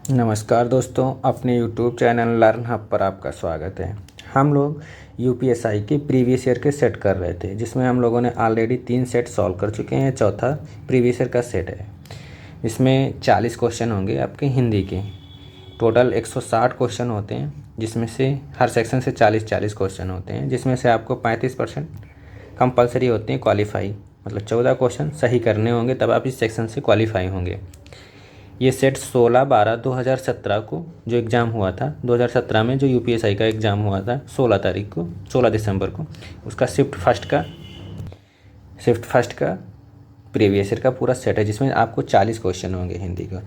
नमस्कार दोस्तों, अपने YouTube चैनल लर्न हब पर आपका स्वागत है। हम लोग यूपीएसआई के प्रीवियस ईयर के सेट कर रहे थे, जिसमें हम लोगों ने ऑलरेडी 3 सेट सॉल्व कर चुके हैं। चौथा प्रीवियस ईयर का सेट है। इसमें 40 क्वेश्चन होंगे आपके हिंदी के। टोटल 160 क्वेश्चन होते हैं, जिसमें से हर सेक्शन से 40-40 क्वेश्चन होते हैं, जिसमें से आपको 35% कंपलसरी होते हैं क्वालिफाई। मतलब 14 क्वेश्चन सही करने होंगे, तब आप इस सेक्शन से क्वालिफाई होंगे। ये सेट 16/12/2017 को जो एग्ज़ाम हुआ था, 2017 में जो यूपीएसआई का एग्ज़ाम हुआ था 16 तारीख को, 16 दिसंबर को, उसका शिफ्ट फर्स्ट का प्रीवियस ईयर का पूरा सेट है, जिसमें आपको 40 क्वेश्चन होंगे हिंदी का।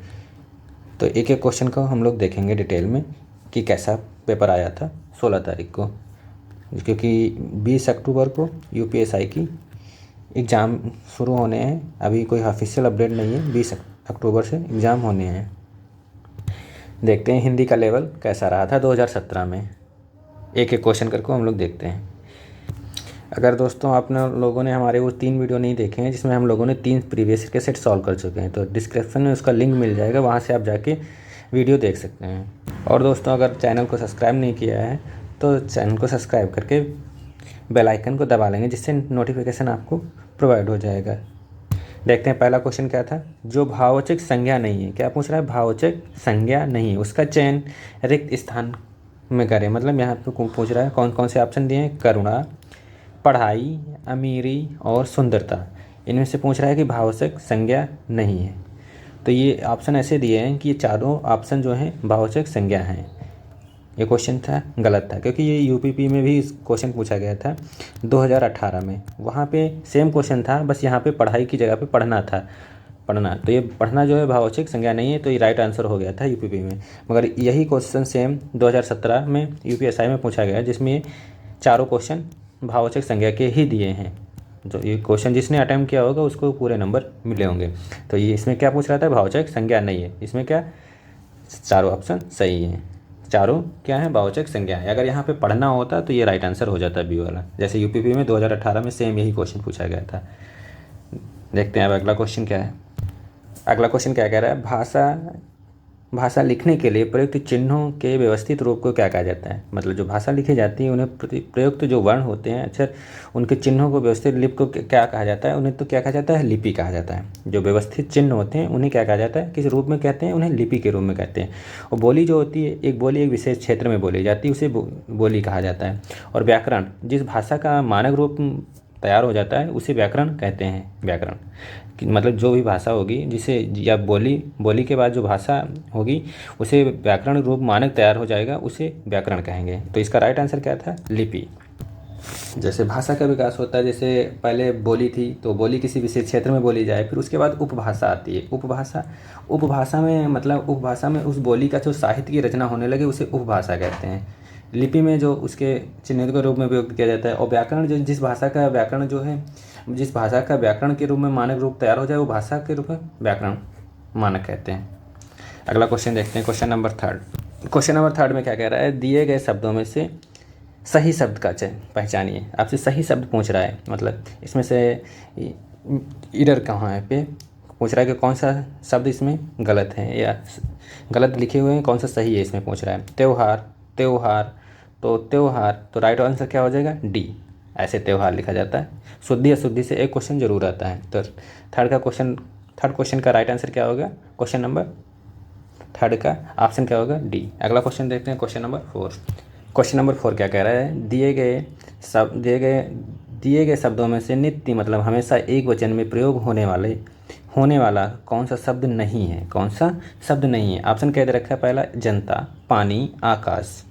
तो एक एक क्वेश्चन को हम लोग देखेंगे डिटेल में कि कैसा पेपर आया था 16 तारीख को, क्योंकि 20 अक्टूबर को यूपीएसआई की एग्ज़ाम शुरू होने हैं। अभी कोई ऑफिशियल अपडेट नहीं है, 20 अक्टूबर से एग्ज़ाम होने हैं। देखते हैं हिंदी का लेवल कैसा रहा था 2017 में। एक एक क्वेश्चन करके हम लोग देखते हैं। अगर दोस्तों आप लोगों ने हमारे वो 3 वीडियो नहीं देखे हैं, जिसमें हम लोगों ने 3 प्रीवियस के सेट सॉल्व कर चुके हैं, तो डिस्क्रिप्शन में उसका लिंक मिल जाएगा, वहाँ से आप जाके वीडियो देख सकते हैं। और दोस्तों, अगर चैनल को सब्सक्राइब नहीं किया है तो चैनल को सब्सक्राइब करके बेल आइकन को दबा लेंगे, जिससे नोटिफिकेशन आपको प्रोवाइड हो जाएगा। देखते हैं पहला क्वेश्चन क्या था। जो भाववाचक संज्ञा नहीं है, क्या पूछ रहा है? भाववाचक संज्ञा नहीं है, उसका चयन रिक्त स्थान में करें। मतलब यहाँ पे पूछ रहा है कौन कौन से ऑप्शन दिए हैं। करुणा, पढ़ाई, अमीरी और सुंदरता, इनमें से पूछ रहा है कि भाववाचक संज्ञा नहीं है। तो ये ऑप्शन ऐसे दिए हैं कि ये चारों ऑप्शन जो हैं भाववाचक संज्ञा हैं। ये क्वेश्चन था गलत था, क्योंकि ये यूपीपी में भी क्वेश्चन पूछा गया था 2018 में। वहाँ पे सेम क्वेश्चन था, बस यहाँ पे पढ़ाई की जगह पे पढ़ना था। तो ये पढ़ना जो है भाववाचक संज्ञा नहीं है, तो ये राइट आंसर हो गया था यूपीपी में। मगर यही क्वेश्चन सेम 2017 में यूपीएसआई में पूछा गया, जिसमें चारों क्वेश्चन भाववाचक संज्ञा के ही दिए हैं। जो ये क्वेश्चन जिसने अटैम्प्ट किया होगा उसको पूरे नंबर मिले होंगे। तो ये इसमें क्या पूछ रहा था? भाववाचक संज्ञा नहीं है। इसमें क्या चारों ऑप्शन सही हैं। चारों क्या है? भाववाचक संज्ञा है। अगर यहाँ पे पढ़ना होता तो ये राइट आंसर हो जाता बी वाला। जैसे यूपीपी में 2018 में सेम यही क्वेश्चन पूछा गया था। देखते हैं अब अगला क्वेश्चन क्या है। अगला क्वेश्चन क्या कह रहा है? भाषा लिखने के लिए प्रयुक्त चिन्हों के व्यवस्थित रूप को क्या कहा जाता है? मतलब जो भाषा लिखी जाती है, उन्हें प्रयुक्त जो वर्ण होते हैं, अक्षर, उनके चिन्हों को व्यवस्थित लिपि को क्या कहा जाता है? उन्हें तो क्या कहा जाता है? लिपि कहा जाता है। जो व्यवस्थित चिन्ह होते हैं उन्हें क्या कहा जाता है? किस रूप में कहते हैं? उन्हें लिपि के रूप में कहते हैं। और बोली जो होती है, एक बोली एक विशेष क्षेत्र में बोली जाती है, उसे बोली कहा जाता है। और व्याकरण, जिस भाषा का मानक रूप तैयार हो जाता है, उसे व्याकरण कहते हैं। व्याकरण मतलब जो भी भाषा होगी, जिसे या बोली के बाद जो भाषा होगी, उसे व्याकरण रूप मानक तैयार हो जाएगा, उसे व्याकरण कहेंगे। तो इसका राइट आंसर क्या था? लिपि। जैसे भाषा का विकास होता है, जैसे पहले बोली थी तो बोली किसी विशेष क्षेत्र में बोली जाए, फिर उसके बाद उपभाषा आती है। उपभाषा में मतलब उपभाषा में उस बोली का जो साहित्य की रचना होने लगे, उसे उपभाषा कहते हैं। लिपि में जो उसके चिन्हित के रूप में उपयोग किया जाता है। और व्याकरण जिस भाषा का व्याकरण जो है, जिस भाषा का व्याकरण के रूप में मानक रूप तैयार हो जाए, वो भाषा के रूप में व्याकरण मानक कहते हैं। अगला क्वेश्चन देखते हैं, क्वेश्चन नंबर 3 में क्या कह रहा है? दिए गए शब्दों में से सही शब्द का पहचानिए। आपसे सही शब्द पूछ रहा है, मतलब इसमें से इरर कहाँ है पे पूछ रहा है कि कौन सा शब्द इसमें गलत है या गलत लिखे हुए हैं, कौन सा सही है इसमें पूछ रहा है। त्योहार तो राइट आंसर क्या हो जाएगा? डी। ऐसे त्योहार लिखा जाता है। शुद्धि अशुद्धि से एक क्वेश्चन जरूर आता है। तो थर्ड क्वेश्चन का राइट आंसर क्या होगा? क्वेश्चन नंबर 3 का ऑप्शन क्या होगा? डी। अगला क्वेश्चन देखते हैं, क्वेश्चन नंबर 4 क्या कह रहा है? दिए गए शब्दों में से नित्य मतलब हमेशा एक वचन में प्रयोग होने वाला कौन सा शब्द नहीं है? कौन सा शब्द नहीं है? ऑप्शन कह दे रखा है, पहला जनता, पानी, आकाश।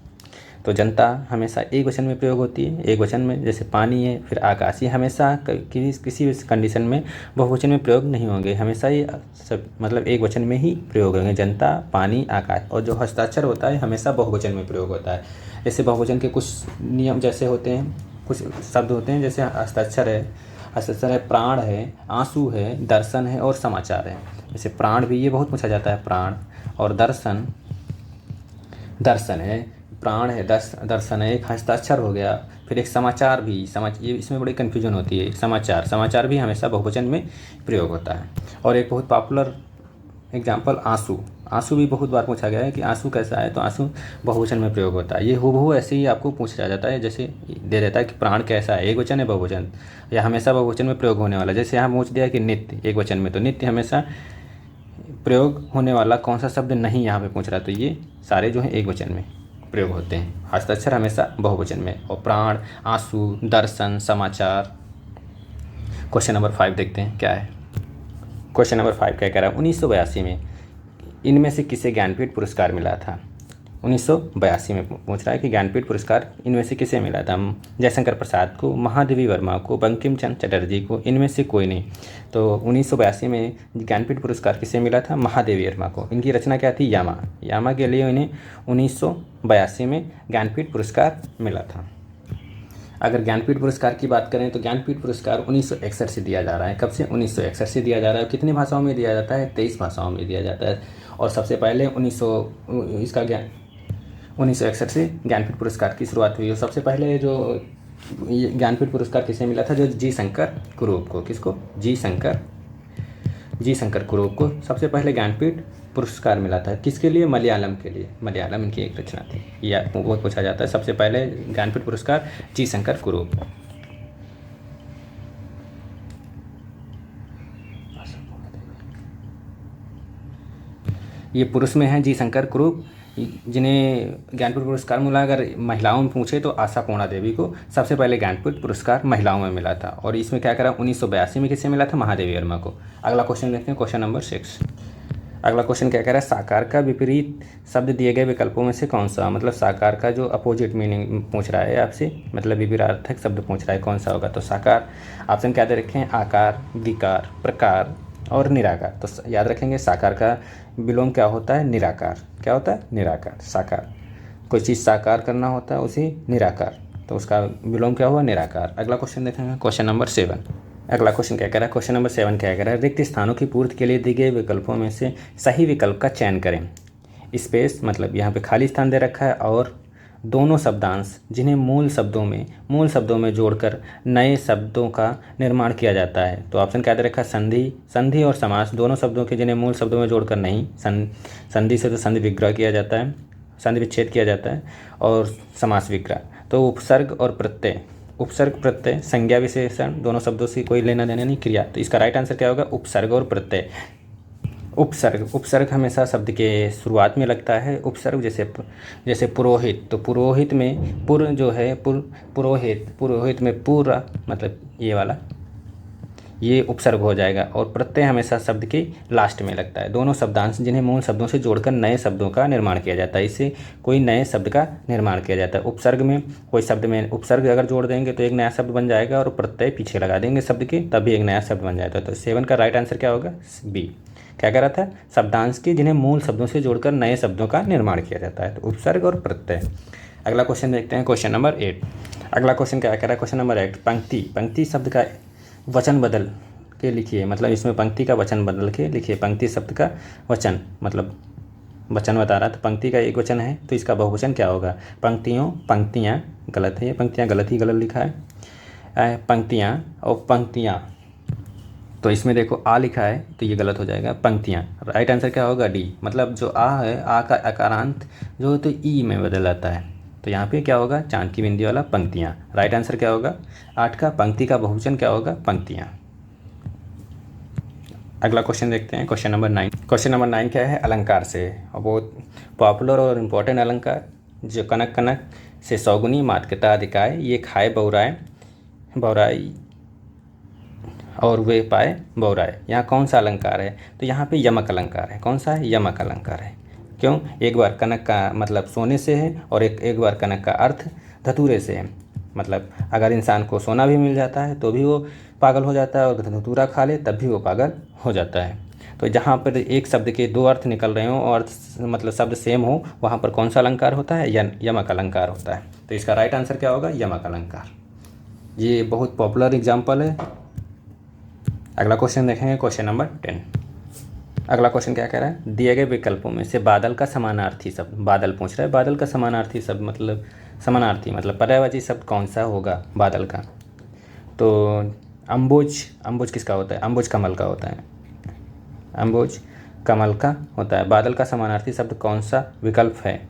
तो जनता हमेशा एक वचन में प्रयोग होती है, एक वचन में, जैसे पानी है, फिर आकाश। ये हमेशा किसी भी कंडीशन में बहुवचन में प्रयोग नहीं होंगे, हमेशा ये सब मतलब एक वचन में ही प्रयोग होंगे। जनता, पानी, आकाश। और जो हस्ताक्षर होता है हमेशा बहुवचन में प्रयोग होता है। जैसे बहुवचन के कुछ नियम जैसे होते हैं, कुछ शब्द होते हैं, जैसे हस्ताक्षर है, प्राण है, आंसू है, दर्शन है और समाचार है। जैसे प्राण भी ये बहुत पूछा जाता है, प्राण। और दर्शन है, प्राण है, दर्शन है, एक हस्ताक्षर हो गया। फिर एक समाचार भी, ये इसमें बड़ी कन्फ्यूजन होती है। समाचार भी हमेशा बहुवचन में प्रयोग होता है। और एक बहुत पॉपुलर एग्जाम्पल आंसू। आंसू भी बहुत बार पूछा गया है कि आंसू कैसा है, तो आंसू बहुवचन में प्रयोग होता है। ये हूबहू ऐसे ही आपको पूछा जाता है, जैसे दे देता है कि प्राण कैसा है, एक वचन है बहुवचन, या हमेशा बहुवचन में प्रयोग होने वाला। जैसे यहाँ पूछ दिया कि नित्य, एक वचन में, तो नित्य हमेशा प्रयोग होने वाला कौन सा शब्द नहीं यहाँ पे पूछ रहा, तो ये सारे जो हैं एक वचन में प्रयोग होते हैं। हस्ताक्षर हमेशा बहुवचन में। और प्राण, आंसू, दर्शन, समाचार। क्वेश्चन नंबर 5 देखते हैं क्या है। क्वेश्चन नंबर 5 क्या कह रहा है, 1982 में इनमें से किसे ज्ञानपीठ पुरस्कार मिला था। 1982 में पूछ रहा है कि ज्ञानपीठ पुरस्कार इनमें से किसे मिला था। जयशंकर प्रसाद को, महादेवी वर्मा को, बंकिम चंद्र चटर्जी को, इनमें से कोई नहीं। तो 1982 में ज्ञानपीठ पुरस्कार किसे मिला था, महादेवी वर्मा को। इनकी रचना क्या थी, यामा। यामा के लिए इन्हें 1982 में ज्ञानपीठ पुरस्कार मिला था। अगर ज्ञानपीठ पुरस्कार की बात करें तो ज्ञानपीठ पुरस्कार 1961 से दिया जा रहा है। कब से, 1961 से दिया जा रहा है। कितनी भाषाओं में दिया जाता है, 23 भाषाओं में दिया जाता है। और सबसे पहले 1961 से ज्ञानपीठ पुरस्कार की शुरुआत हुई। और सबसे पहले जो ज्ञानपीठ पुरस्कार किसे मिला था, जो जी शंकर कुरूप को। किसको, जी शंकर कुरूप को सबसे पहले ज्ञानपीठ पुरस्कार मिला था। किसके लिए, मलयालम के लिए। मलयालम इनकी एक रचना थी। या वो पूछा जाता है सबसे पहले ज्ञानपीठ पुरस्कार जी शंकर कुरूप। ये पुरुष में है जी शंकर कुरूप, जिन्हें ज्ञानपीठ पुरस्कार मिला। अगर महिलाओं में पूछे तो आशा पूर्णा देवी को सबसे पहले ज्ञानपीठ पुरस्कार महिलाओं में मिला था। और इसमें क्या करा, 1982 में किसे मिला था, महादेवी वर्मा को। अगला क्वेश्चन देखते हैं, क्वेश्चन नंबर 6। अगला क्वेश्चन क्या कह रहा है, साकार का विपरीत शब्द दिए गए विकल्पों में से कौन सा। मतलब साकार का जो अपोजिट मीनिंग पूछ रहा है आपसे, मतलब विपरीतार्थक शब्द पूछ रहा है, कौन सा होगा। तो साकार ऑप्शन क्या दे रखे हैं, आकार, विकार, प्रकार और निराकार। तो याद रखेंगे साकार का विलोम क्या होता है, निराकार। क्या होता है, निराकार। साकार, कोई चीज़ साकार करना होता है उसी निराकार, तो उसका विलोम क्या हुआ, निराकार। अगला क्वेश्चन देखेंगे, क्वेश्चन नंबर 7। अगला क्वेश्चन क्या कह रहा है, क्वेश्चन नंबर 7 क्या कह रहा है, रिक्त स्थानों की पूर्ति के लिए दिए गए विकल्पों में से सही विकल्प का चयन करें। स्पेस मतलब यहाँ पे खाली स्थान दे रखा है, और दोनों शब्दांश जिन्हें मूल शब्दों में जोड़कर नए शब्दों का निर्माण किया जाता है। तो ऑप्शन क्या दे रखा है, संधि और समास, दोनों शब्दों के जिन्हें मूल शब्दों में जोड़कर नहीं। संधि से तो संधि विग्रह किया जाता है, संधि विच्छेद किया जाता है, और समास विग्रह। तो उपसर्ग और प्रत्यय, उपसर्ग प्रत्यय संज्ञा विशेषण दोनों शब्दों से कोई लेना देना नहीं, क्रिया। तो इसका राइट आंसर क्या होगा, उपसर्ग और प्रत्यय। उपसर्ग हमेशा शब्द के शुरुआत में लगता है। उपसर्ग जैसे पुरोहित, तो पुरोहित में पुर जो है, पुरोहित में पूरा मतलब ये वाला, ये उपसर्ग हो जाएगा। और प्रत्यय हमेशा शब्द के लास्ट में लगता है। दोनों शब्दांश जिन्हें मूल शब्दों से जोड़कर नए शब्दों का निर्माण किया जाता है, इससे कोई नए शब्द का निर्माण किया जाता है। उपसर्ग में कोई शब्द में उपसर्ग अगर जोड़ देंगे तो एक नया शब्द बन जाएगा, और प्रत्यय पीछे लगा देंगे शब्द के, तभी एक नया शब्द बन जाता है। तो 7 का राइट आंसर क्या होगा, बी। क्या कह रहा था, शब्दांश की जिन्हें मूल शब्दों से जोड़कर नए शब्दों का निर्माण किया जाता है, तो उपसर्ग और प्रत्यय। अगला क्वेश्चन देखते हैं, क्वेश्चन नंबर 8। अगला क्वेश्चन क्या कह रहा है, क्वेश्चन नंबर 8, पंक्ति शब्द का वचन बदल के लिखिए। मतलब इसमें पंक्ति का वचन बदल के लिखिए। पंक्ति शब्द का वचन मतलब वचन बता रहा था, पंक्ति का एक वचन है तो इसका बहुवचन क्या होगा, पंक्तियाँ गलत है, ये पंक्तियाँ गलत लिखा है, पंक्तियाँ और पंक्तियाँ, तो इसमें देखो आ लिखा है तो ये गलत हो जाएगा, पंक्तियाँ। राइट आंसर क्या होगा, डी। मतलब जो आ है, आ का अकारांत जो है तो ई में बदल जाता है, तो यहाँ पे क्या होगा, चांद की बिंदी वाला पंक्तियाँ। राइट आंसर क्या होगा, 8 का पंक्ति का बहुवचन क्या होगा, पंक्तियाँ। अगला क्वेश्चन देखते हैं, क्वेश्चन नंबर 9। क्वेश्चन नंबर 9 क्या है, अलंकार से। और बहुत पॉपुलर और इम्पोर्टेंट अलंकार, जो कनक कनक से सौगुनी मातृका अधिकाय, ये खाए बौराई और वे पाए बौराए। यहाँ कौन सा अलंकार है, तो यहाँ पे यमक अलंकार है। कौन सा है, यमक अलंकार है। क्यों, एक बार कनक का मतलब सोने से है, और एक बार कनक का अर्थ धतूरे से है। मतलब अगर इंसान को सोना भी मिल जाता है तो भी वो पागल हो जाता है, और धतूरा खा ले तब भी वो पागल हो जाता है। तो जहाँ पर एक शब्द के 2 अर्थ निकल रहे हों और मतलब शब्द सेम हो, वहाँ पर कौन सा अलंकार होता है, यमक अलंकार होता है। तो इसका राइट आंसर क्या होगा, यमक अलंकार। ये बहुत पॉपुलर एग्जाम्पल है। अगला क्वेश्चन देखेंगे, क्वेश्चन नंबर 10। अगला क्वेश्चन क्या कह रहा है, दिए गए विकल्पों में से बादल का समानार्थी शब्द, बादल पूछ रहा है, बादल का समानार्थी शब्द मतलब समानार्थी मतलब पर्यायवाची शब्द कौन सा होगा बादल का। तो अम्बुज किसका होता है, अम्बुज कमल का होता है। अम्बुज कमल का होता है। बादल का समानार्थी शब्द कौन सा विकल्प है?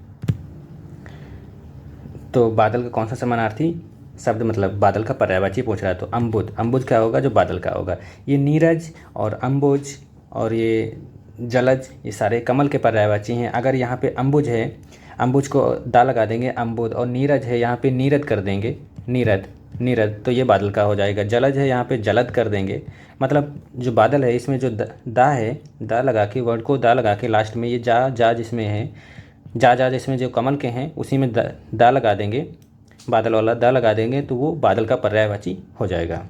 तो बादल का कौन सा समानार्थी शब्द, मतलब बादल का पर्यायवाची पूछ रहा है, तो अम्बुज। अम्बुज क्या होगा? जो बादल का होगा। ये नीरज और अम्बुज और ये जलज, ये सारे कमल के पर्यायवाची हैं। अगर यहाँ पे अम्बुज है, अम्बुज को दा लगा देंगे अम्बुद, और नीरज है यहाँ पे नीरद कर देंगे, नीरद नीरद, तो ये बादल का हो जाएगा। जलज है यहाँ पे जलद कर देंगे, मतलब जो बादल है इसमें जो दा है, दा लगा के, वर्ड को दा लगा के लास्ट में ये जा जा जिसमें है, जा जा जिसमें जो कमल के हैं उसी में दा लगा देंगे, बादल वाला दा लगा देंगे, तो वो बादल का पर्यायवाची हो जाएगा।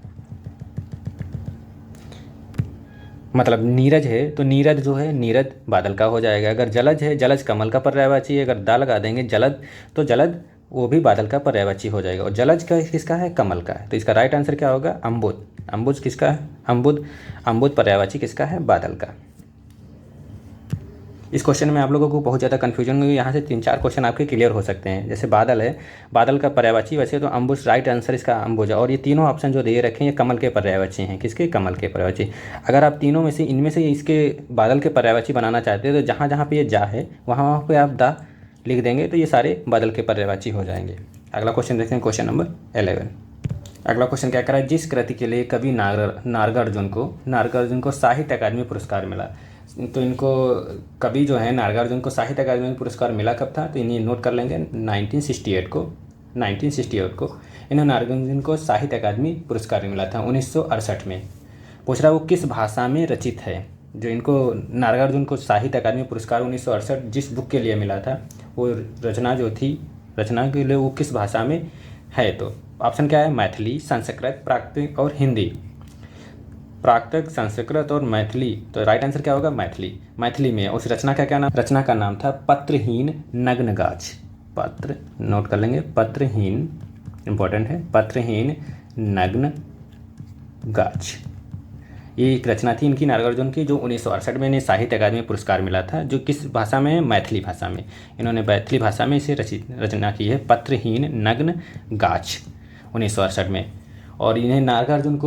मतलब नीरज है तो नीरद जो है नीरद बादल का हो जाएगा। अगर जलज है, जलज कमल का पर्यायवाची है। अगर दा लगा देंगे जलद, तो जलद वो भी बादल का पर्यायवाची हो जाएगा। और जलज का किसका है? कमल का है। तो इसका राइट आंसर क्या होगा? अम्बुद। अम्बुज किसका है? अम्बुद। अम्बुद पर्यायवाची किसका है? बादल का। इस क्वेश्चन में आप लोगों को बहुत ज़्यादा कन्फ्यूजन होगी। यहाँ से 3-4 क्वेश्चन आपके क्लियर हो सकते हैं। जैसे बादल है, बादल का पर्यायवाची वैसे तो अम्बुज, राइट आंसर इसका अम्बुज है। और ये तीनों ऑप्शन जो दे रखे हैं ये कमल के पर्यायवाची हैं। किसके? कमल के पर्यायवाची। अगर आप तीनों में से इनमें से इसके बादल के पर्यायवाची बनाना चाहते हैं तो जहाँ जहाँ पे ये जा है वहाँ पे आप दा लिख देंगे, तो ये सारे बादल के पर्यायवाची हो जाएंगे। अगला क्वेश्चन देखते हैं, क्वेश्चन नंबर 11। अगला क्वेश्चन क्या कह रहा है? जिस कृति के लिए कवि नागार्जुन को साहित्य अकादमी पुरस्कार मिला। तो इनको कवि जो है नागार्जुन को साहित्य अकादमी पुरस्कार मिला कब था? तो इन्हें नोट कर लेंगे 1968 को। 1968 को इन्हें नागार्जुन को साहित्य अकादमी पुरस्कार मिला था 1968 में। पूछ रहा वो किस भाषा में रचित है? जो इनको नागार्जुन को साहित्य अकादमी पुरस्कार 1968 जिस बुक के लिए मिला था, वो रचना जो थी, रचना के लिए वो किस भाषा में है? तो ऑप्शन क्या है? मैथिली, संस्कृत, प्राकृत और हिंदी। प्राकृत, संस्कृत और मैथिली। तो राइट आंसर क्या होगा? मैथिली। मैथिली में उस रचना का क्या नाम? रचना का नाम था पत्रहीन नग्न गाछ। पत्र नोट कर लेंगे, पत्रहीन इंपॉर्टेंट है, पत्रहीन नग्न गाछ। ये एक रचना थी इनकी नागार्जुन की, जो 1968 में इन्हें साहित्य अकादमी पुरस्कार मिला था। जो किस भाषा में है? मैथिली भाषा में। इन्होंने मैथिली भाषा में इसे रचना की है, पत्रहीन नग्न गाछ, 1968 में। और इन्हें नागार्जुन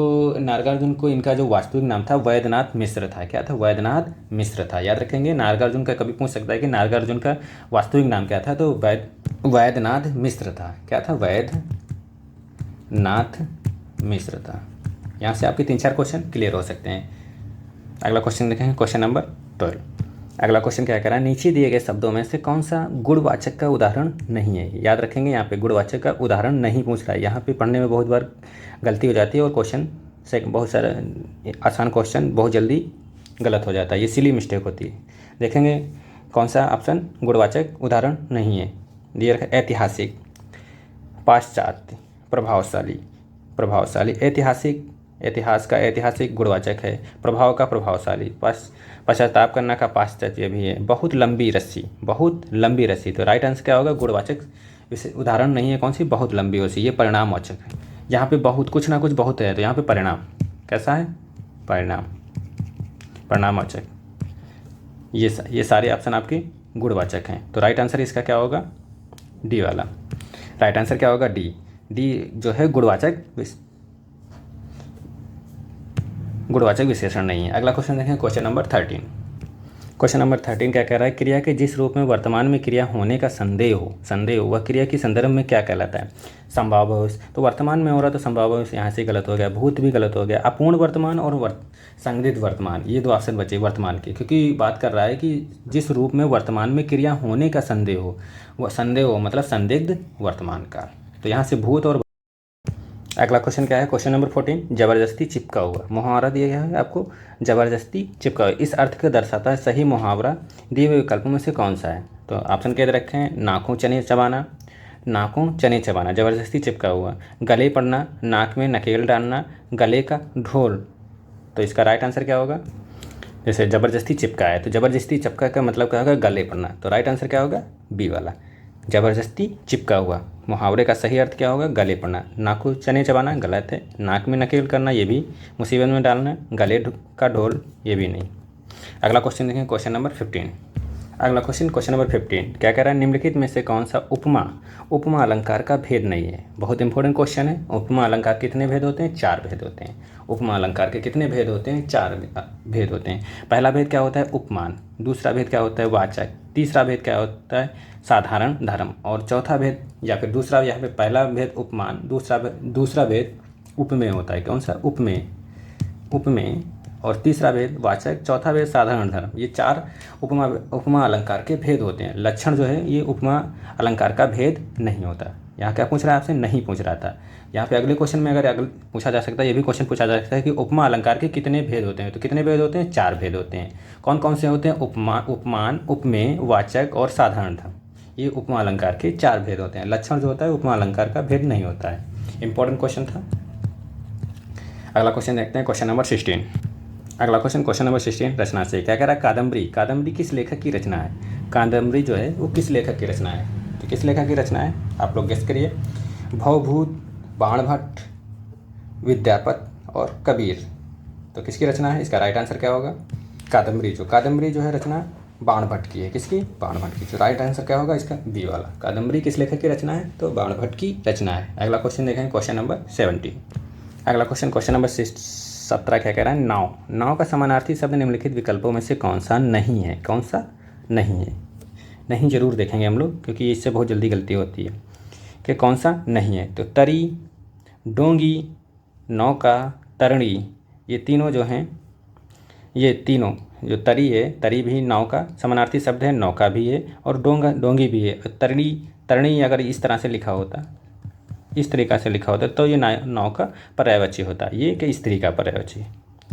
को इनका जो वास्तविक नाम था वैद्यनाथ मिश्र था। क्या था? वैद्यनाथ मिश्र था। याद रखेंगे, नागार्जुन का कभी पूछ सकता है कि नागार्जुन का वास्तविक नाम क्या था, तो वैद्यनाथ मिश्र था। क्या था? वैद्यनाथ मिश्र था। यहाँ से आपके 3-4 क्वेश्चन क्लियर हो सकते हैं। अगला क्वेश्चन देखेंगे, क्वेश्चन नंबर 12। अगला क्वेश्चन क्या कह रहा है? नीचे दिए गए शब्दों में से कौन सा गुणवाचक का उदाहरण नहीं है? याद रखेंगे, यहाँ पे गुणवाचक का उदाहरण नहीं पूछ रहा है। यहाँ पे पढ़ने में बहुत बार गलती हो जाती है और क्वेश्चन से बहुत सारा आसान क्वेश्चन बहुत जल्दी गलत हो जाता है। ये सिली मिस्टेक होती है। देखेंगे कौन सा ऑप्शन गुणवाचक उदाहरण नहीं है। दिए रखा ऐतिहासिक, पाश्चात्य, प्रभावशाली। इतिहास का ऐतिहासिक गुणवाचक है। प्रभाव का प्रभावशाली। पश्चाताप करना का पाश्चात्य भी है। बहुत लंबी रस्सी। तो राइट आंसर क्या होगा? गुणवाचक उदाहरण नहीं है कौन सी? बहुत लंबी रस्सी। ये परिणामवाचक है। यहाँ पे बहुत, कुछ ना कुछ बहुत है, तो यहाँ पे परिणाम कैसा है? परिणामवाचक। ये सारे ऑप्शन आपके गुणवाचक हैं। तो राइट आंसर इसका क्या होगा? डी वाला। राइट आंसर क्या होगा? डी जो है गुणवाचक विशेषण नहीं है। अगला क्वेश्चन देखें, क्वेश्चन नंबर 13। क्वेश्चन नंबर 13 क्या कह रहा है? क्रिया के जिस रूप में वर्तमान में क्रिया होने का संदेह हो वह क्रिया के संदर्भ में क्या कहलाता है? संभाव्य। तो वर्तमान में हो रहा तो संभाव्य यहाँ से गलत हो गया, भूत भी गलत हो गया। अपूर्ण वर्तमान और संदिग्ध वर्तमान, ये 2 ऑप्शन बचे वर्तमान के, क्योंकि बात कर रहा है कि जिस रूप में वर्तमान में क्रिया होने का संदेह हो, वह संदेह हो मतलब संदिग्ध वर्तमान काल। तो यहाँ से भूत और। अगला क्वेश्चन क्या है? Question number 14। जबरदस्ती चिपका हुआ। मुहावरा दिया गया है आपको, जबरदस्ती चिपका हुआ। इस अर्थ को दर्शाता है सही मुहावरा दिए हुए विकल्पों में से कौन सा है? तो ऑप्शन कह रखे हैं, नाखून चने चबाना, जबरदस्ती चिपका हुआ। गले पड़ना, नाक में नकेल डालना, गले का ढोल। तो इसका राइट आंसर क्या होगा? जैसे जबरदस्ती चिपका है तो जबरदस्ती चिपका का मतलब क्या होगा? गले पड़ना। तो राइट आंसर क्या होगा? बी वाला, जबरदस्ती चिपका हुआ। मुहावरे का सही अर्थ क्या होगा? गले पड़ना। नाखून चने चबाना गलत है। नाक में नकेल करना ये भी मुसीबत में डालना। गले का ढोल ये भी नहीं। अगला क्वेश्चन देखें, क्वेश्चन नंबर 15। अगला क्वेश्चन, क्वेश्चन नंबर 15 क्या कह रहा है, निम्नलिखित में से कौन सा उपमा अलंकार का भेद नहीं है। बहुत इंपॉर्टेंट क्वेश्चन है। उपमा अलंकार कितने भेद होते हैं? 4 भेद होते हैं। उपमा अलंकार के कितने भेद होते हैं? 4 भेद होते हैं। पहला भेद क्या होता है? उपमान। दूसरा भेद क्या होता है? वाचक। तीसरा भेद क्या होता है? साधारण धर्म। और चौथा भेद या फिर दूसरा, यहाँ पे पहला भेद उपमान, दूसरा भेद उपमेय होता है। कौन सा? उपमेय। और तीसरा भेद वाचक, चौथा भेद साधारण धर्म। ये 4 उपमा अलंकार के भेद होते हैं। लक्षण जो है ये उपमा अलंकार का भेद नहीं होता। यहाँ क्या पूछ रहा है आपसे? नहीं पूछ रहा था। यहाँ पे अगले क्वेश्चन में अगर पूछा जा सकता है, ये भी क्वेश्चन पूछा जा सकता है कि उपमा अलंकार के कितने भेद होते हैं। तो कितने भेद होते हैं? 4 भेद होते हैं। कौन कौन से होते हैं? उपमान, उपमेय, वाचक और साधारण धर्म। ये उपमा अलंकार के 4 भेद होते हैं। लक्षण जो होता है उपमा अलंकार का भेद नहीं होता है। इंपॉर्टेंट क्वेश्चन था। अगला क्वेश्चन देखते हैं, क्वेश्चन नंबर 16। अगला क्वेश्चन, क्वेश्चन नंबर 16 रचना से क्या कह रहा है? कादम्बरी किस लेखक की रचना है? कादम्बरी जो है वो किस लेखक की रचना है? तो किस लेखक की रचना है? आप लोग गेस करिए। भवभूत, बाणभट्ट, विद्यापत और कबीर। तो किसकी रचना है? इसका राइट आंसर क्या होगा? कादम्बरी जो है रचना बाणभट्ट की है। किसकी? बाणभट्ट की। तो राइट आंसर क्या होगा इसका? बी वाला। कादम्बरी किस लेखक की रचना है? तो बाणभट्ट की रचना है। अगला क्वेश्चन देखेंगे, क्वेश्चन नंबर 17। अगला क्वेश्चन, क्वेश्चन नंबर 17 क्या कह रहा है? नाव का समानार्थी शब्द निम्नलिखित विकल्पों में से कौन सा नहीं है? कौन सा नहीं है? नहीं जरूर देखेंगे हम लोग, क्योंकि इससे बहुत जल्दी गलती होती है कि कौन सा नहीं है। तो तरी, डोंगी, नौका, तरणी, ये तीनों जो हैं, ये तीनों जो तरी है, तरी भी नाव का समानार्थी शब्द है, नौका भी है और डोंगी भी है। तरणी अगर इस तरह से लिखा होता, इस तरीक़ा से लिखा होता तो ये नाव का पर्यायवाची होता। ये कि स्त्री का पर्यायवाची।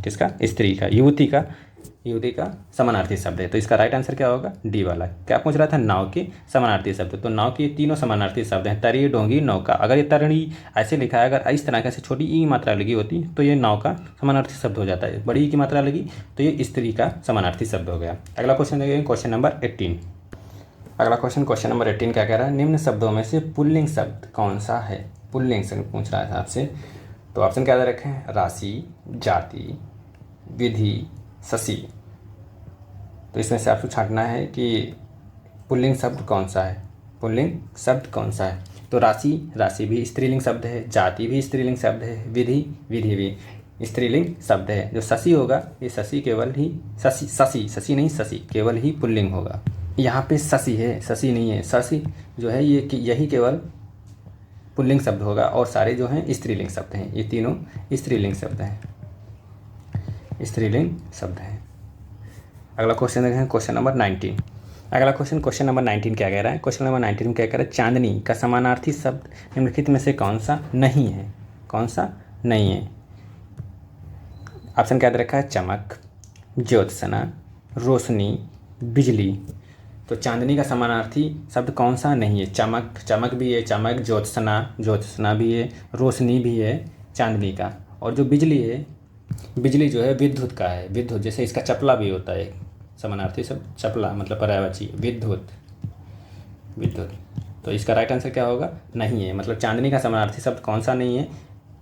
किसका? स्त्री का, युवती का समानार्थी शब्द है। तो इसका राइट आंसर क्या होगा? डी वाला। क्या पूछ रहा था? नाव के समानार्थी शब्द। तो नाव के तीनों समानार्थी शब्द हैं, तरी, डोंगी, नौका। अगर ये तरणी ऐसे लिखा है, अगर इस तरह से छोटी ई मात्रा लगी होती तो ये नाव का समानार्थी शब्द हो जाता है। बड़ी ई की मात्रा लगी तो ये स्त्री का समानार्थी शब्द हो गया। अगला क्वेश्चन देखेंगे, क्वेश्चन नंबर 18। अगला क्वेश्चन, क्वेश्चन नंबर 18 क्या कह रहा है? निम्न शब्दों में से पुल्लिंग शब्द कौन सा है? पुल्लिंग शब्द पूछ रहा है आपसे। तो ऑप्शन क्या दे रखे हैं? राशि, जाति, विधि, शशि। तो इसमें से आपको छांटना है कि पुल्लिंग शब्द कौन सा है। पुल्लिंग शब्द कौन सा है? तो राशि भी स्त्रीलिंग शब्द है, जाति भी स्त्रीलिंग शब्द है, विधि भी स्त्रीलिंग शब्द है। जो शशि होगा ये शशि केवल ही शशि नहीं, शशि केवल ही पुल्लिंग होगा। यहाँ पे शशि है, शशि नहीं है। शशि जो है ये यही केवल पुल्लिंग शब्द होगा और सारे जो हैं स्त्रीलिंग शब्द हैं। ये तीनों स्त्रीलिंग शब्द हैं, स्त्रीलिंग शब्द हैं। अगला क्वेश्चन देखें, क्वेश्चन नंबर 19। अगला क्वेश्चन, क्वेश्चन नंबर 19 क्या कह रहा है? क्वेश्चन नंबर 19 में क्या कह रहा है? चांदनी का समानार्थी शब्द निम्नलिखित में से कौन सा नहीं है? कौन सा नहीं है? ऑप्शन क्या दे रखा है? चमक, ज्योत्सना, रोशनी, बिजली। तो चांदनी का समानार्थी शब्द कौन सा नहीं है? चमक भी है, ज्योत्सना भी है, रोशनी भी है चांदनी का। और जो बिजली है, बिजली जो है विद्युत का है। विद्युत जैसे इसका चपला भी होता है समानार्थी शब्द, चपला मतलब पर्यायवाची विद्युत। तो इसका राइट आंसर क्या होगा? नहीं है। मतलब चांदनी का समानार्थी शब्द कौन सा नहीं है?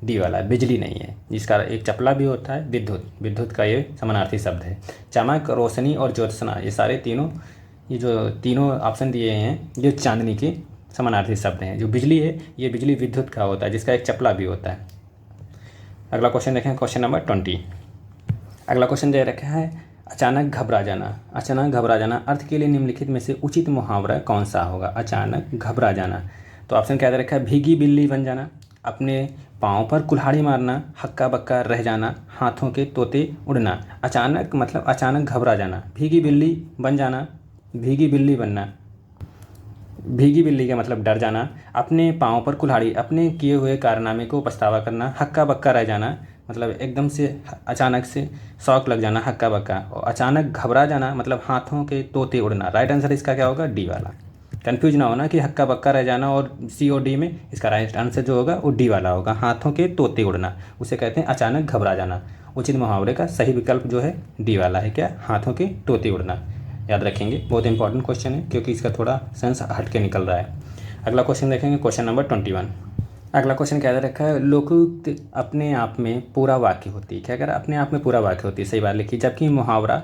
डी वाला, बिजली नहीं है। जिसका एक चपला भी होता है, विद्युत का ये समानार्थी शब्द है। चमक, रोशनी और ज्योत्सना, ये सारे तीनों, ये जो तीनों ऑप्शन दिए हैं ये चांदनी के समानार्थी शब्द हैं। जो बिजली है ये बिजली विद्युत का होता है, जिसका एक चपला भी होता है। अगला क्वेश्चन देखें, क्वेश्चन नंबर 20। अगला क्वेश्चन दे रखा है अचानक घबरा जाना अर्थ के लिए निम्नलिखित में से उचित मुहावरा कौन सा होगा? अचानक घबरा जाना। तो ऑप्शन क्या दे रखा है? भीगी बिल्ली बन जाना, अपने पाँव पर कुल्हाड़ी मारना, हक्का बक्का रह जाना, हाथों के तोते उड़ना। अचानक मतलब अचानक घबरा जाना, भीगी बिल्ली बन जाना, भीगी बिल्ली बनना। भीगी बिल्ली का मतलब डर जाना, अपने पाँव पर कुल्हाड़ी, अपने किए हुए कारनामे को पछतावा करना, हक्का बक्का रह जाना मतलब एकदम से अचानक से शौक लग जाना, हक्का बक्का। और अचानक घबरा जाना मतलब हाथों के तोते उड़ना। राइट आंसर इसका क्या होगा? डी वाला। कंफ्यूज ना होना कि हक्का बक्का रह जाना और सी और डी में, इसका राइट आंसर जो होगा वो डी वाला होगा। हाथों के तोते उड़ना उसे कहते हैं अचानक घबरा जाना। उचित मुहावरे का सही विकल्प जो है डी वाला है। क्या? हाथों के तोते उड़ना। याद रखेंगे, बहुत इंपॉर्टेंट क्वेश्चन है क्योंकि इसका थोड़ा सेंस हट के निकल रहा है। अगला क्वेश्चन देखेंगे, क्वेश्चन नंबर 21। अगला क्वेश्चन क्या दे रखा है? लोकोक्ति अपने आप में पूरा वाक्य होती है। क्या कह रहा है? अपने आप में पूरा वाक्य होती है, सही बात लिखी। जबकि मुहावरा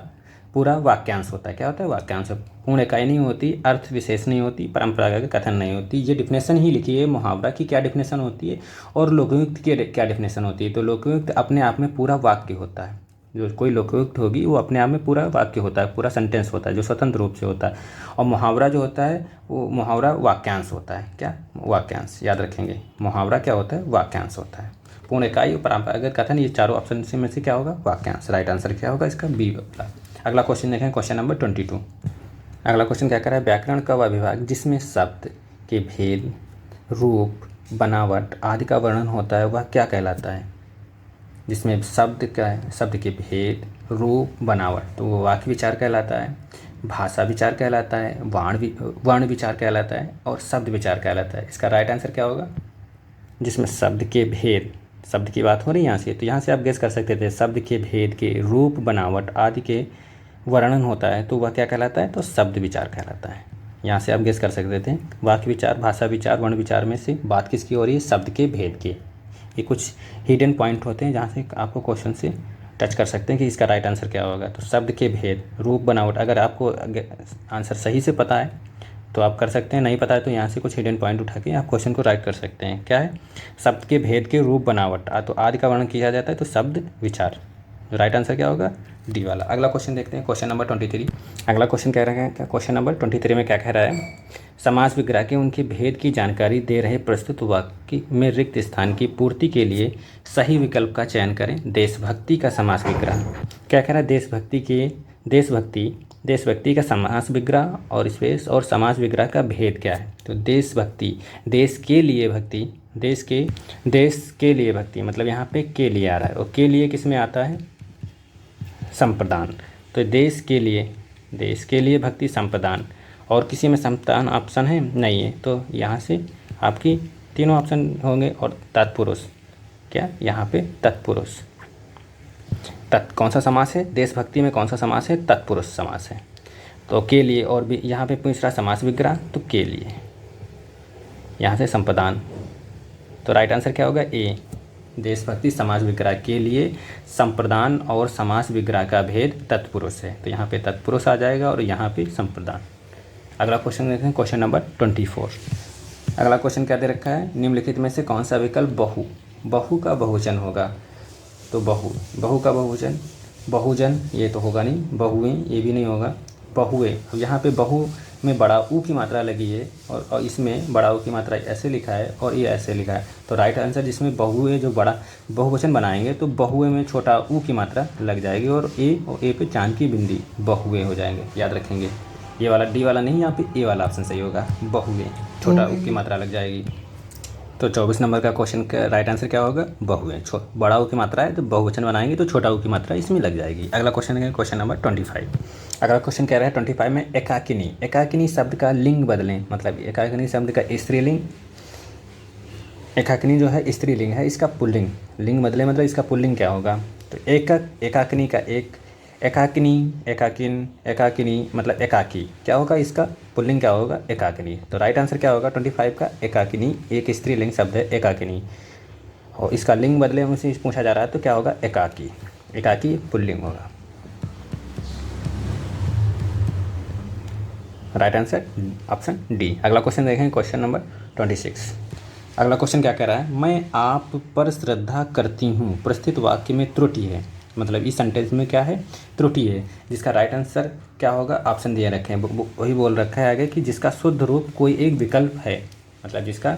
पूरा वाक्यांश होता है। क्या होता है? वाक्यांश। पूर्ण इकाई नहीं होती, अर्थ विशेष नहीं होती, परंपरागत कथन नहीं होती। ये डिफिनेशन ही लिखी है मुहावरा की क्या डिफिनेशन होती है और लोकयुक्त की क्या डिफिनेशन होती है। तो लोकयुक्त अपने आप में पूरा वाक्य होता है। जो कोई लोकयुक्त होगी वो अपने आप में पूरा वाक्य होता है, पूरा सेंटेंस होता है जो स्वतंत्र रूप से होता है। और मुहावरा जो होता है वो मुहावरा वाक्यांश होता है। क्या? वाक्यांश। याद रखेंगे, मुहावरा क्या होता है? वाक्यांश होता है। पूर्ण इकाई और परंपरागत कथन, ये चारों ऑप्शन से में से क्या होगा? वाक्यांश। राइट आंसर क्या होगा इसका? बी वाला। अगला क्वेश्चन देखें, क्वेश्चन नंबर 22। अगला क्वेश्चन क्या कर रहा है? व्याकरण का वह विभाग जिसमें शब्द के भेद, रूप, बनावट आदि का वर्णन होता है वह क्या कहलाता है? जिसमें शब्द का है, शब्द के भेद, रूप, बनावट, तो वो वाक्य विचार कहलाता है, भाषा विचार कहलाता है, वर्ण विचार कहलाता है और शब्द विचार कहलाता है। इसका राइट आंसर क्या होगा? जिसमें शब्द के भेद, शब्द की बात हो रही है यहाँ से, तो यहाँ से आप गेस कर सकते थे शब्द के भेद के रूप, बनावट आदि के वर्णन होता है तो वह क्या कहलाता है? तो शब्द विचार कहलाता है। यहाँ से आप गेस कर सकते थे वाक्य विचार, भाषा विचार, वर्ण विचार में से बात किसकी हो रही है? शब्द के भेद की। ये कुछ हिडन पॉइंट होते हैं जहाँ से आपको क्वेश्चन से टच कर सकते हैं कि इसका राइट आंसर क्या होगा। तो शब्द के भेद, रूप, बनावट, अगर आपको आंसर सही से पता है तो आप कर सकते हैं, नहीं पता है तो यहाँ से कुछ हिडन पॉइंट उठा के आप क्वेश्चन को राइट कर सकते हैं। क्या है? शब्द के भेद के रूप, बनावट, तो आदि का वर्णन किया जाता है तो शब्द विचार। राइट आंसर क्या होगा? डी वाला। अगला क्वेश्चन देखते हैं, क्वेश्चन नंबर 23। अगला क्वेश्चन कह रहा है क्या? क्वेश्चन नंबर 23 में क्या कह रहा है? समास विग्रह के उनके भेद की जानकारी दे रहे प्रस्तुत वाक्य में रिक्त स्थान की पूर्ति के लिए सही विकल्प का चयन करें। देशभक्ति का समास विग्रह। क्या कह रहा है? देशभक्ति का समास विग्रह और स्पेस और समास विग्रह का भेद क्या है? तो देशभक्ति, देश के लिए भक्ति, देश के लिए भक्ति, मतलब यहाँ पे के लिए आ रहा है और के लिए किस में आता है? संप्रदान। तो देश के लिए भक्ति, संप्रदान, और किसी में संप्रदान ऑप्शन है? नहीं है। तो यहाँ से आपकी तीनों ऑप्शन होंगे और तत्पुरुष। क्या? यहाँ पे तत्पुरुष। कौन सा समास है? देशभक्ति में कौन सा समास है? तत्पुरुष समास है। तो के लिए, और भी यहाँ पे पूछ रहा समास विग्रह, तो के लिए, यहाँ से संप्रदान। तो राइट आंसर क्या होगा? ए। देशभक्ति समास विग्रह के लिए संप्रदान और समास विग्रह का भेद तत्पुरुष है, तो यहाँ पे तत्पुरुष आ जाएगा और यहाँ पे संप्रदान। अगला क्वेश्चन देखते हैं, क्वेश्चन नंबर 24। अगला क्वेश्चन क्या दे रखा है? निम्नलिखित में से कौन सा विकल्प बहु का बहुवचन होगा? तो बहु का बहुवचन, बहुजन ये तो होगा नहीं, बहुएं ये भी नहीं होगा, बहुए। अब यहाँ पे बहु में बड़ा ऊ की मात्रा लगी है और इसमें बड़ा ऊ की मात्रा ऐसे लिखा है और ये ऐसे लिखा है। तो राइट आंसर जिसमें बहुए जो बड़ा बहुवचन बनाएंगे तो बहुए में छोटा ऊ की मात्रा लग जाएगी और ए पे चांद की बिंदी, बहुए हो जाएंगे। याद रखेंगे, ये वाला डी वाला नहीं, यहाँ पे ए वाला ऑप्शन सही होगा, बहुए, छोटा ऊ की मात्रा लग जाएगी। तो 24 नंबर का क्वेश्चन का राइट आंसर क्या होगा? बहुए। बड़ा ऊ की मात्रा है तो बहुवचन बनाएंगे तो छोटा ऊ की मात्रा इसमें लग जाएगी। अगला क्वेश्चन है क्वेश्चन नंबर 25। अगला क्वेश्चन कह रहा है 25 में एकाकिनी शब्द का लिंग बदलें। मतलब एकाकिनी शब्द का स्त्रीलिंग, एकाकिनी जो है स्त्रीलिंग है, इसका पुल्लिंग, लिंग बदले मतलब इसका पुल्लिंग क्या होगा? तो एकाकिनी का एक, एकाकिनी, एकाकिन, एकाकिनी मतलब एकाकी, क्या होगा इसका पुल्लिंग? क्या होगा? एकाकिनी। तो राइट आंसर क्या होगा 25 का? एकाकिनी। एक स्त्रीलिंग शब्द है एकाकिनी और इसका लिंग बदले मुझसे पूछा जा रहा है तो क्या होगा? एकाकी। एकाकी पुल्लिंग होगा। Right answer option D. अगला क्वेश्चन देखें, क्वेश्चन नंबर 26। अगला क्वेश्चन क्या कह रहा है? मैं आप पर श्रद्धा करती हूँ प्रस्तुत वाक्य में त्रुटि है। मतलब इस सेंटेंस में क्या है? त्रुटि है। जिसका राइट आंसर क्या होगा? ऑप्शन दिए रखे हैं, वही बोल रखा है आगे कि जिसका शुद्ध रूप कोई एक विकल्प है। मतलब जिसका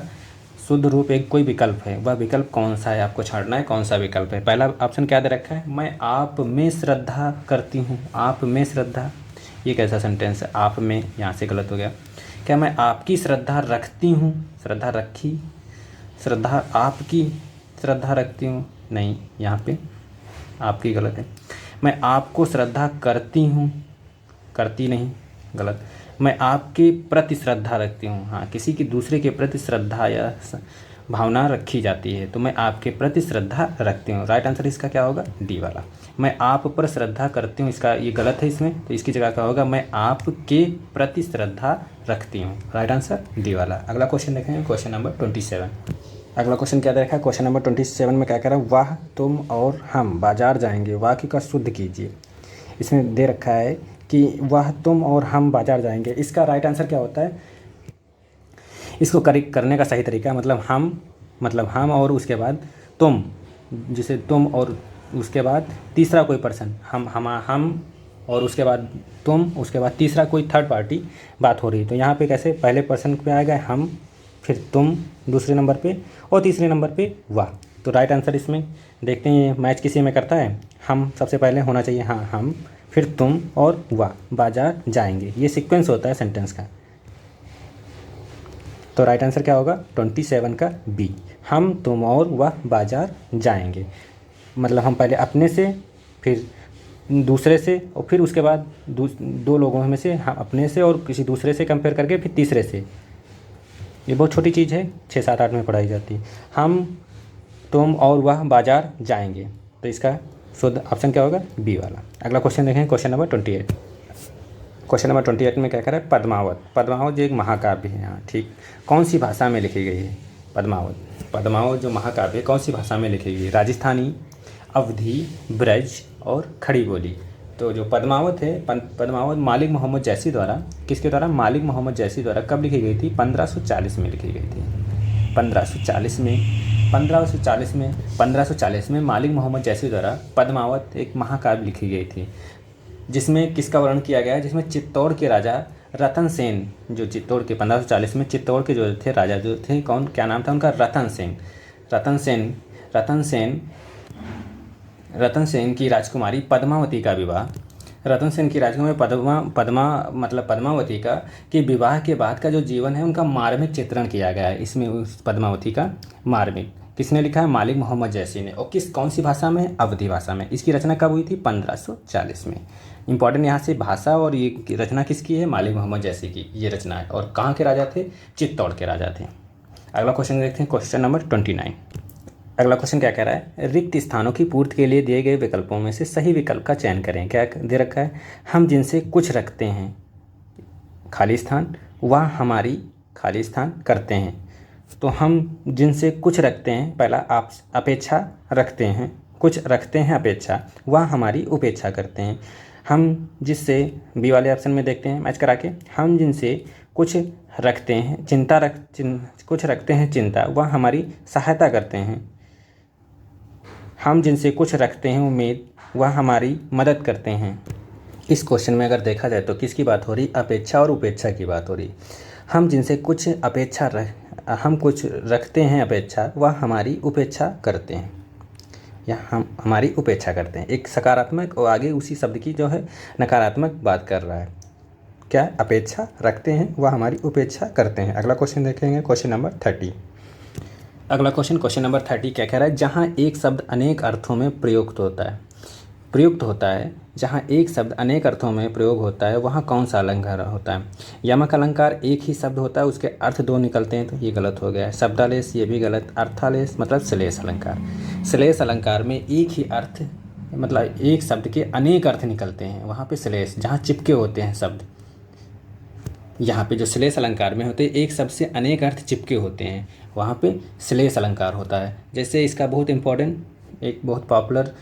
शुद्ध रूप एक कोई विकल्प है, वह विकल्प कौन सा है? आपको छांटना है कौन सा विकल्प है। पहला ऑप्शन क्या दे रखा है? मैं आप में श्रद्धा करती हूँ। आप में श्रद्धा, ये कैसा सेंटेंस है? आप में, यहाँ से गलत हो गया। क्या मैं आपकी श्रद्धा रखती हूँ? श्रद्धा रखी, श्रद्धा आपकी श्रद्धा रखती हूँ, नहीं, यहाँ पे आपकी गलत है। मैं आपको श्रद्धा करती हूँ, करती नहीं, गलत। मैं आपके प्रति श्रद्धा रखती हूँ, हाँ, किसी की दूसरे के प्रति श्रद्धा या भावना रखी जाती है तो मैं आपके प्रति श्रद्धा रखती हूँ। राइट आंसर इसका क्या होगा? डी वाला। मैं आप पर श्रद्धा करती हूँ, इसका ये गलत है इसमें, तो इसकी जगह क्या होगा? मैं आपके प्रति श्रद्धा रखती हूँ। राइट आंसर डी वाला। अगला क्वेश्चन देखेंगे, क्वेश्चन नंबर 27। अगला क्वेश्चन क्या दे रखा है? क्वेश्चन नंबर 27 में क्या कह रहा है? वह, तुम और हम बाजार जाएंगे। वाक्य का शुद्ध कीजिए। इसमें दे रखा है कि वह, तुम और हम बाज़ार जाएंगे। इसका राइट आंसर क्या होता है? इसको करेक्ट करने का सही तरीका मतलब हम और उसके बाद तुम, जिसे तुम और उसके बाद तीसरा कोई पर्सन, हम और उसके बाद तुम, उसके बाद तीसरा कोई थर्ड पार्टी बात हो रही है। तो यहाँ पे कैसे, पहले पर्सन पे आएगा हम, फिर तुम दूसरे नंबर पे, और तीसरे नंबर पे वह। तो राइट आंसर इसमें देखते हैं मैच किसी में करता है। हम सबसे पहले होना चाहिए, हाँ हम, फिर तुम और वह बाजार जाएंगे। ये सीक्वेंस होता है सेंटेंस का। तो राइट आंसर क्या होगा? 27 का बी, हम तुम और वह बाजार जाएंगे। मतलब हम पहले अपने से, फिर दूसरे से, और फिर उसके बाद दो लोगों में से, हम अपने से और किसी दूसरे से कंपेयर करके फिर तीसरे से। ये बहुत छोटी चीज़ है, 6, 7, 8 में पढ़ाई जाती है। हम तुम और वह बाजार जाएंगे। तो इसका शुद्ध ऑप्शन क्या होगा? बी वाला। अगला क्वेश्चन देखें, क्वेश्चन नंबर 28। क्वेश्चन नंबर 28 में क्या कह रहा है? पद्मावत। पद्मावत जो एक महाकाव्य है, हाँ ठीक, कौन सी भाषा में लिखी गई है? पद्मावत जो महाकाव्य कौन सी भाषा में लिखी गई है? राजस्थानी, अवधी, ब्रज और खड़ी बोली। तो जो पद्मावत है, पद्मावत मालिक मोहम्मद जैसी द्वारा, किसके द्वारा? मालिक मोहम्मद जैसी द्वारा कब लिखी गई थी? 1540 में लिखी गई थी। 1540 में मालिक मोहम्मद जैसी द्वारा पद्मावत एक महाकाव्य लिखी गई थी, जिसमें किसका वर्णन किया गया है? जिसमें चित्तौड़ के राजा रतन सेन, जो चित्तौड़ के 1540 में चित्तौड़ के जो थे राजा, जो थे कौन, क्या नाम था उनका? रतन सेन की राजकुमारी पद्मावती का विवाह, रतन सेन की राजकुमारी पद्मावती का कि विवाह के बाद का जो जीवन है उनका मार्मिक चित्रण किया गया है। इसमें उस पद्मावती का मार्मिक किसने लिखा है? मालिक मोहम्मद जैसी ने। और कौन सी भाषा में? अवधी भाषा में। इसकी रचना कब हुई थी? 1540 में। इंपॉर्टेंट यहाँ से भाषा, और ये रचना किसकी है? मालिक मोहम्मद जैसी की ये रचना है। और कहाँ के राजा थे? चित्तौड़ के राजा थे। अगला क्वेश्चन देखते हैं, क्वेश्चन नंबर 29। अगला क्वेश्चन क्या कह रहा है? रिक्त स्थानों की पूर्ति के लिए दिए गए विकल्पों में से सही विकल्प का चयन करें। क्या दे रखा है? हम जिनसे कुछ रखते हैं, खाली स्थान, वह हमारी, खाली स्थान, करते हैं। तो हम जिनसे कुछ रखते हैं, पहला आप अपेक्षा रखते हैं, कुछ रखते हैं अपेक्षा, वह हमारी उपेक्षा करते हैं। हम जिससे, बी वाले ऑप्शन में देखते हैं मैच करा के, हम जिनसे कुछ रखते हैं, कुछ रखते हैं चिंता, वह हमारी सहायता करते हैं। हम जिनसे कुछ रखते हैं उम्मीद, वह हमारी मदद करते हैं। इस क्वेश्चन में अगर देखा जाए तो किसकी बात हो रही? अपेक्षा और उपेक्षा की बात हो रही। हम जिनसे कुछ हम कुछ रखते हैं अपेक्षा, वह हमारी उपेक्षा करते हैं, या हम हमारी उपेक्षा करते हैं। एक सकारात्मक और आगे उसी शब्द की जो है नकारात्मक बात कर रहा है। क्या? अपेक्षा रखते हैं, वह हमारी उपेक्षा करते हैं। अगला क्वेश्चन देखेंगे, क्वेश्चन नंबर 30। अगला क्वेश्चन नंबर 30 क्या कह रहा है? जहाँ एक शब्द अनेक अर्थों में प्रयुक्त होता है, जहाँ एक शब्द अनेक अर्थों में प्रयोग होता है, वहाँ कौन सा अलंकार होता है? यमक अलंकार एक ही शब्द होता है, उसके अर्थ दो निकलते हैं, तो ये गलत हो गया है। शब्दालेश, ये भी गलत। अर्थालेश मतलब श्लेष अलंकार। श्लेष अलंकार में एक ही अर्थ, मतलब एक शब्द के अनेक अर्थ निकलते हैं, वहाँ पे श्लेष, जहाँ चिपके होते हैं शब्द, यहाँ पे जो श्लेष अलंकार में होते हैं एक शब्द से अनेक अर्थ चिपके होते हैं, वहाँ पे श्लेष अलंकार होता है। जैसे इसका बहुत इम्पोर्टेंट एक बहुत पॉपुलर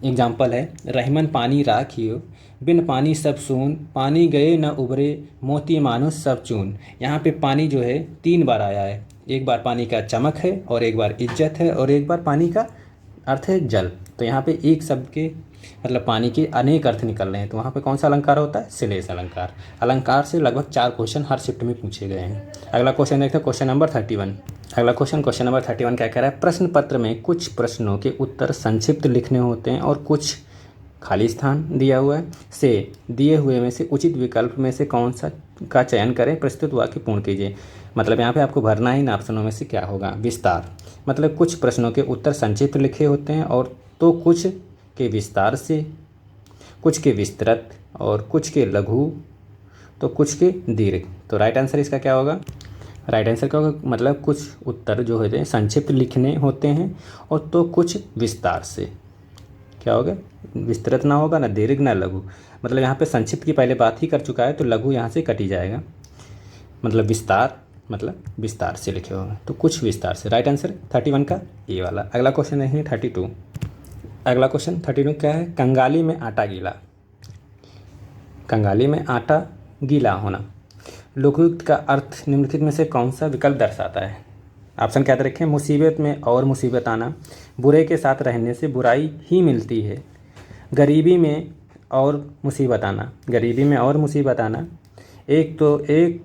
एग्जाम्पल है, रहीमन पानी राखियो, बिन पानी सब सून, पानी गए न उबरे, मोती मानुस सब चून। यहाँ पे पानी जो है 3 बार आया है। एक बार पानी का चमक है, और एक बार इज्जत है, और एक बार पानी का अर्थ है जल। तो यहाँ पे एक शब्द के मतलब पानी के अनेक अर्थ निकल रहे हैं, तो वहाँ पे कौन सा अलंकार होता है? श्लेष अलंकार। अलंकार से लगभग 4 क्वेश्चन हर शिफ्ट में पूछे गए हैं। अगला क्वेश्चन देखते हैं, क्वेश्चन नंबर 31। अगला क्वेश्चन नंबर 31 क्या कह रहा है? प्रश्न पत्र में कुछ प्रश्नों के उत्तर संक्षिप्त लिखने होते हैं, और कुछ खाली स्थान दिया हुआ है, से दिए हुए में से उचित विकल्प में से कौन सा का चयन करें, प्रस्तुत वाक्य पूर्ण कीजिए। मतलब यहाँ पे आपको भरना ही इन ऑप्शनों में से क्या होगा? विस्तार, मतलब कुछ प्रश्नों के उत्तर संक्षिप्त लिखे होते हैं, और तो कुछ के विस्तार से, कुछ के विस्तृत, और कुछ के लघु, तो कुछ के दीर्घ। तो राइट आंसर इसका क्या होगा? राइट आंसर क्या होगा? मतलब कुछ उत्तर जो होते हैं संक्षिप्त लिखने होते हैं, और तो कुछ विस्तार से। क्या होगा? विस्तृत ना होगा, ना दीर्घ, ना लघु। मतलब यहाँ पे संक्षिप्त की पहले बात ही कर चुका है, तो लघु यहाँ से कट ही जाएगा। मतलब विस्तार, मतलब विस्तार से लिखे होगा, तो कुछ विस्तार से। राइट आंसर 31 का ये वाला। अगला क्वेश्चन है 32। अगला क्वेश्चन 32 क्या है? कंगाली में आटा गीला। कंगाली में आटा गीला होना। लोकयुक्त का अर्थ निम्नलिखित में से कौन सा विकल्प दर्शाता है? ऑप्शन क्या रखें? मुसीबत में और मुसीबत आना, बुरे के साथ रहने से बुराई ही मिलती है, गरीबी में और मुसीबत आना, गरीबी में और मुसीबत आना, एक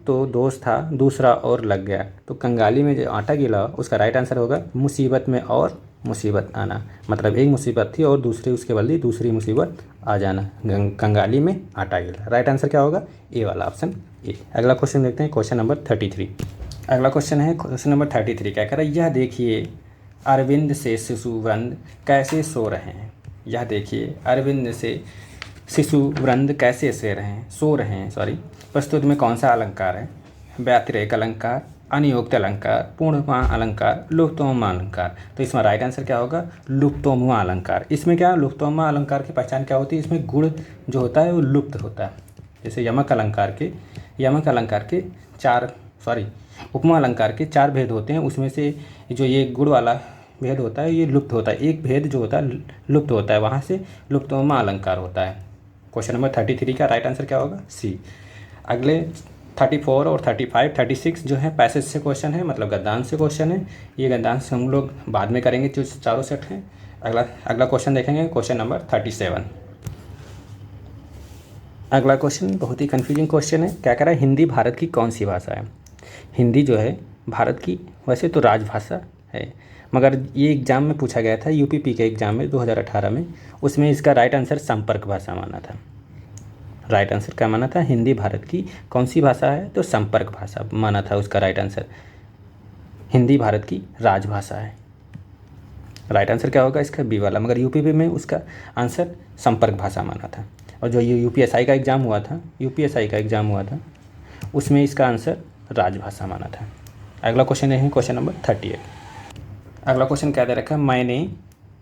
तो दोस्त था दूसरा और लग गया। तो कंगाली में जो आटा गीला उसका राइट आंसर होगा मुसीबत में और मुसीबत आना, मतलब एक मुसीबत थी और दूसरी उसके बदले दूसरी मुसीबत आ जाना। कंगाली में आटा गीला, राइट आंसर क्या होगा? ए वाला, ऑप्शन ए। अगला क्वेश्चन देखते हैं, क्वेश्चन नंबर 33। अगला क्वेश्चन है क्वेश्चन नंबर 33। क्या कह रहा है? यह देखिए अरविंद से शिशुवृंद कैसे सो रहे हैं। यह देखिए अरविंद से शिशुवृंद कैसे सो रहे हैं प्रस्तुत में कौन सा अलंकार है? व्यतिरेक अलंकार, अनियोक्त अलंकार, पूर्णमा अलंकार, लुप्तोपमा अलंकार। तो इसमें राइट आंसर क्या होगा? लुप्तोपमा अलंकार। इसमें क्या लुप्तोपमा अलंकार की पहचान क्या होती है? इसमें गुण जो होता है वो लुप्त होता है। जैसे यमक अलंकार के उपमा अलंकार के 4 भेद होते हैं, उसमें से जो ये गुण वाला भेद होता है ये लुप्त होता है। एक भेद जो होता है लुप्त होता है, वहाँ से लुप्तोपमा अलंकार होता है। क्वेश्चन नंबर 33 का राइट आंसर क्या होगा? सी। अगले 34 और 35, 36 जो है पैसेज से क्वेश्चन है, मतलब गद्यांश से क्वेश्चन है। ये गद्यांश हम लोग बाद में करेंगे जो चारों सेट हैं। अगला क्वेश्चन देखेंगे, क्वेश्चन नंबर 37। अगला क्वेश्चन बहुत ही कन्फ्यूजिंग क्वेश्चन है। क्या कह रहा है? हिंदी भारत की कौन सी भाषा है? हिंदी जो है भारत की वैसे तो राजभाषा है, मगर ये एग्ज़ाम में पूछा गया था, यूपीपी के एग्ज़ाम में 2018 में। उसमें इसका राइट आंसर संपर्क भाषा माना था। राइट आंसर क्या माना था? हिंदी भारत की कौन सी भाषा है? तो संपर्क भाषा माना था उसका राइट आंसर। हिंदी भारत की राजभाषा है। राइट आंसर क्या होगा इसका? बी वाला, मगर यूपीपी में उसका आंसर संपर्क भाषा माना था। और जो ये यूपीएसआई का एग्ज़ाम हुआ था उसमें इसका आंसर राजभाषा माना था। अगला क्वेश्चन है क्वेश्चन नंबर 38। अगला क्वेश्चन क्या दे रखा है?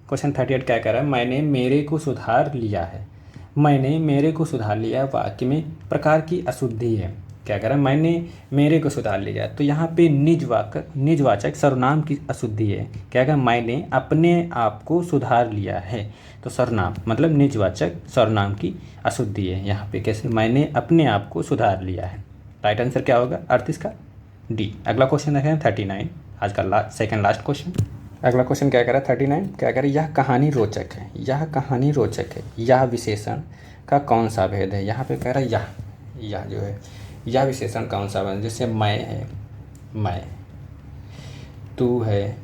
क्वेश्चन 38 क्या कह रहा है? मैंने मेरे को सुधार लिया है। मैंने मेरे को सुधार लिया वाक्य में प्रकार की अशुद्धि है। क्या कह रहा है? मैंने मेरे को सुधार लिया, तो यहाँ पे निजवाचक सर्वनाम की अशुद्धि है। क्या कहा? मैंने अपने आप को सुधार लिया है, तो सर्वनाम मतलब निजवाचक सर्वनाम की अशुद्धि है यहाँ पे। कैसे? मैंने अपने आप को सुधार लिया है। राइट आंसर क्या होगा? अर्थ इसका डी। अगला क्वेश्चन देखें 39, आज का सेकंड लास्ट क्वेश्चन। अगला क्वेश्चन क्या कह रहा है? 39 क्या कह रहा है? यह कहानी रोचक है। यह कहानी रोचक है, यह विशेषण का कौन सा भेद है? यहाँ पे कह रहा है यह जो है यह विशेषण कौन सा भेद? जैसे मैं है, मैं, तू है,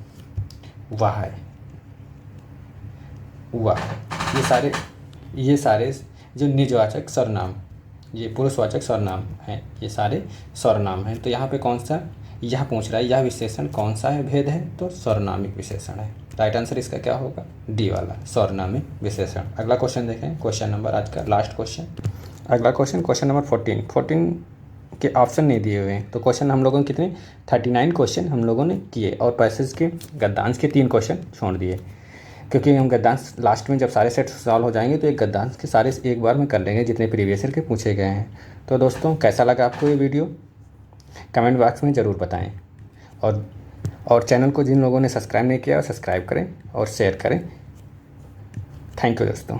वह है, वह, ये सारे जो निजवाचक सर्वनाम, ये पुरुषवाचक सर्वनाम हैं, ये सारे सर्वनाम हैं। तो यहाँ पे कौन सा यह पूछ रहा है? यह विशेषण कौन सा है भेद है? तो सर्वनामिक विशेषण है। राइट आंसर इसका क्या होगा? डी वाला, सर्वनामिक विशेषण। अगला क्वेश्चन देखें, क्वेश्चन नंबर आज का लास्ट क्वेश्चन। अगला क्वेश्चन नंबर 14 के ऑप्शन नहीं दिए हुए हैं। तो क्वेश्चन हम लोगों ने कितने 39 क्वेश्चन हम लोगों ने किए, और पैसेज के गद्यांश के 3 क्वेश्चन छोड़ दिए, क्योंकि हम गद्यांश लास्ट में जब सारे सेट सॉल्व हो जाएंगे तो एक गद्यांश के सारे एक बार में कर लेंगे जितने प्रीवियस ईयर के पूछे गए हैं। तो दोस्तों कैसा लगा आपको ये वीडियो? कमेंट बॉक्स में ज़रूर बताएं, और चैनल को जिन लोगों ने सब्सक्राइब नहीं किया सब्सक्राइब करें और शेयर करें। थैंक यू दोस्तों।